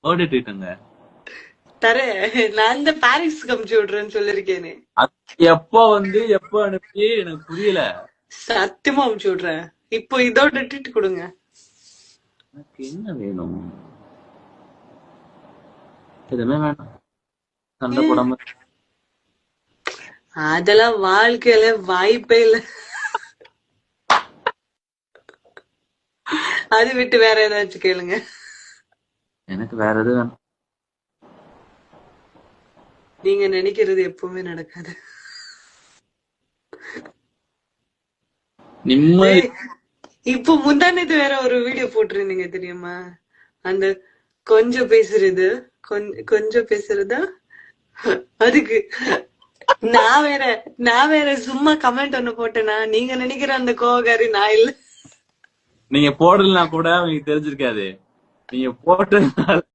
ஓடிட்டுங்க. தரேன். நான் தான் பாரிஸ்க்கு அனுப்பிச்சு விடுறேன்னு சொல்லிருக்கேனே. எப்போ எப்போ அனுப்பி எனக்கு புரியல. சத்தியமா அனுப்பிச்சு விடுறேன். இப்போ இதோட ட்ரீட் கொடுங்க. எனக்கு என்ன வேணும்? எதுவுமே வேணாம். சண்டை போடாம. அதெல்லாம் வாழ்க்கையில வாய்ப்பே இல்ல. அது விட்டு வேற ஏதாச்சும் கேளுங்க. எனக்கு வேற எது வேணும். நீங்க நினைக்கிறது எப்பவுமே நடக்காது. நிம்மதி. இப்போ முந்தானது வேற ஒரு வீடியோ போட்டிருந்தீங்க தெரியுமா? அந்த கொஞ்சம் பேசுறது கொஞ்சம் பேசுறதா அதுக்கு நான் வேற சும்மா கமெண்ட் ஒண்ணு போட்டேனா? நீங்க நினைக்கிற அந்த கோவக்காரி நான் இல்ல. நீங்க போடலன்னா கூட அவங்களுக்கு தெரிஞ்சிருக்காது. நீங்க போட்டதுனால